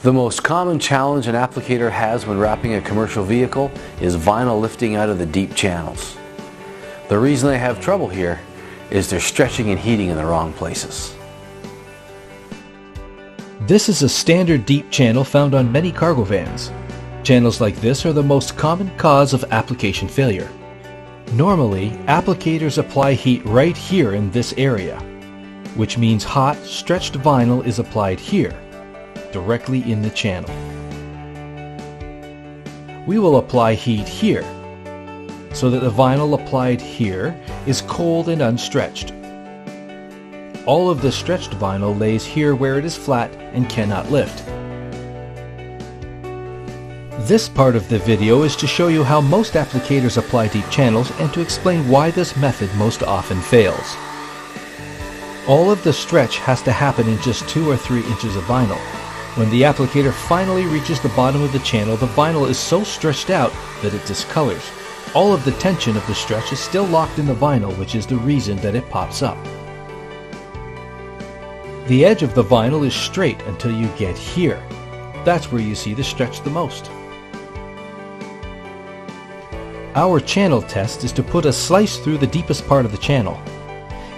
The most common challenge an applicator has when wrapping a commercial vehicle is vinyl lifting out of the deep channels. The reason they have trouble here is they're stretching and heating in the wrong places. This is a standard deep channel found on many cargo vans. Channels like this are the most common cause of application failure. Normally, applicators apply heat right here in this area, which means hot, stretched vinyl is applied here, directly in the channel. We will apply heat here, so that the vinyl applied here is cold and unstretched. All of the stretched vinyl lays here where it is flat and cannot lift. This part of the video is to show you how most applicators apply deep channels and to explain why this method most often fails. All of the stretch has to happen in just 2 or 3 inches of vinyl. When the applicator finally reaches the bottom of the channel, the vinyl is so stretched out that it discolors. All of the tension of the stretch is still locked in the vinyl, which is the reason that it pops up. The edge of the vinyl is straight until you get here. That's where you see the stretch the most. Our channel test is to put a slice through the deepest part of the channel.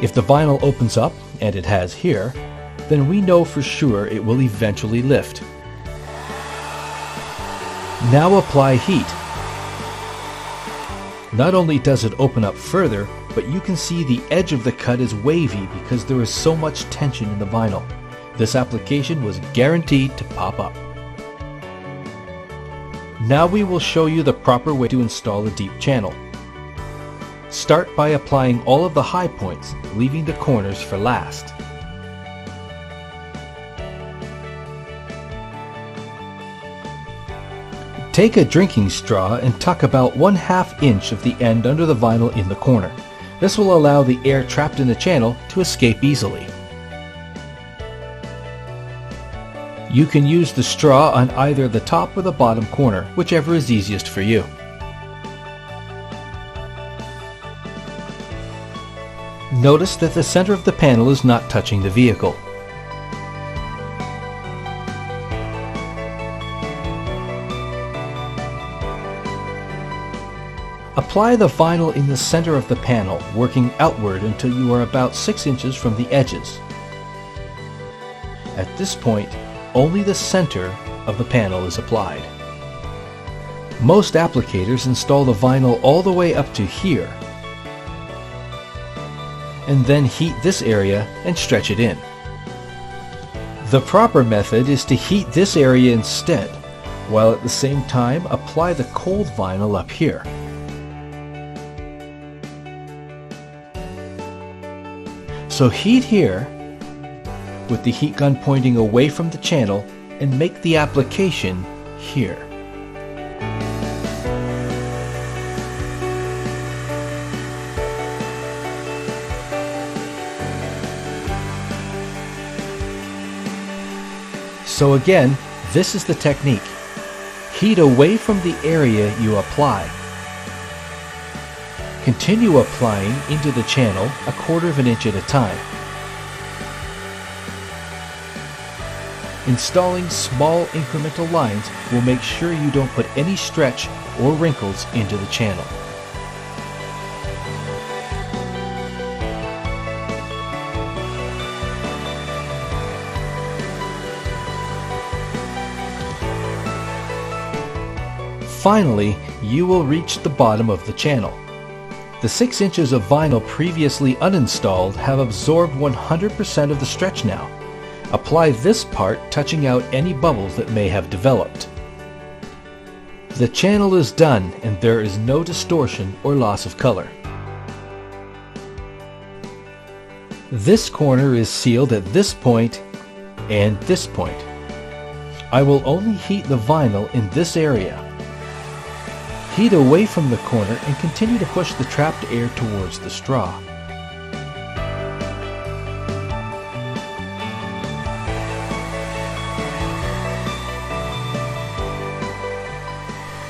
If the vinyl opens up, and it has here, then we know for sure it will eventually lift. Now apply heat. Not only does it open up further, but you can see the edge of the cut is wavy because there is so much tension in the vinyl. This application was guaranteed to pop up. Now we will show you the proper way to install a deep channel. Start by applying all of the high points, leaving the corners for last. Take a drinking straw and tuck about 1/2 inch of the end under the vinyl in the corner. This will allow the air trapped in the channel to escape easily. You can use the straw on either the top or the bottom corner, whichever is easiest for you. Notice that the center of the panel is not touching the vehicle. Apply the vinyl in the center of the panel, working outward until you are about 6 inches from the edges. At this point, only the center of the panel is applied. Most applicators install the vinyl all the way up to here, and then heat this area and stretch it in. The proper method is to heat this area instead, while at the same time apply the cold vinyl up here. So heat here, with the heat gun pointing away from the channel, and make the application here. So again, this is the technique. Heat away from the area you apply. Continue applying into the channel 1/4 of an inch at a time. Installing small incremental lines will make sure you don't put any stretch or wrinkles into the channel. Finally, you will reach the bottom of the channel. The 6 inches of vinyl previously uninstalled have absorbed 100% of the stretch now. Apply this part, touching out any bubbles that may have developed. The channel is done and there is no distortion or loss of color. This corner is sealed at this point and this point. I will only heat the vinyl in this area. Heat away from the corner and continue to push the trapped air towards the straw.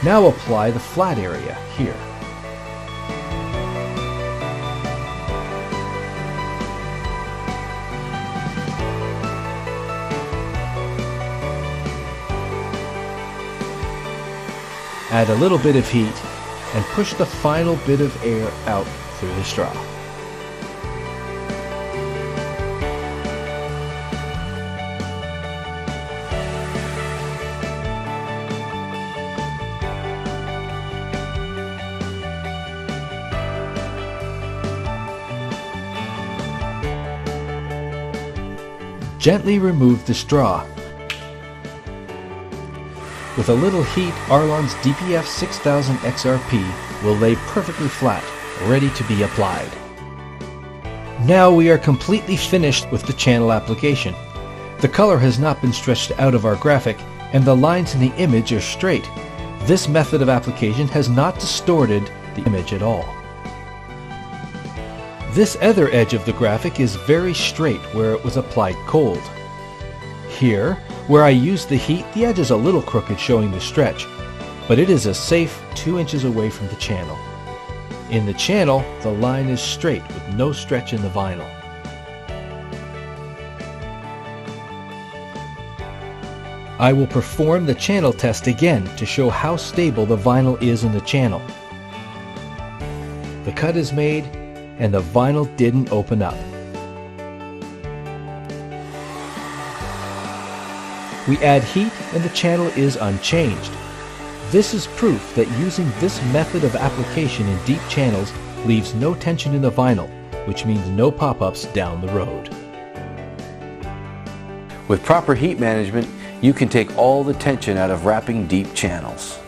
Now apply the flat area here. Add a little bit of heat and push the final bit of air out through the straw. Gently remove the straw. With a little heat, Arlon's DPF 6000 XRP will lay perfectly flat, ready to be applied. Now we are completely finished with the channel application. The color has not been stretched out of our graphic, and the lines in the image are straight. This method of application has not distorted the image at all. This other edge of the graphic is very straight where it was applied cold. Here, where I used the heat, the edge is a little crooked showing the stretch, but it is a safe 2 inches away from the channel. In the channel, the line is straight with no stretch in the vinyl. I will perform the channel test again to show how stable the vinyl is in the channel. The cut is made, and the vinyl didn't open up. We add heat and the channel is unchanged. This is proof that using this method of application in deep channels leaves no tension in the vinyl, which means no pop-ups down the road. With proper heat management, you can take all the tension out of wrapping deep channels.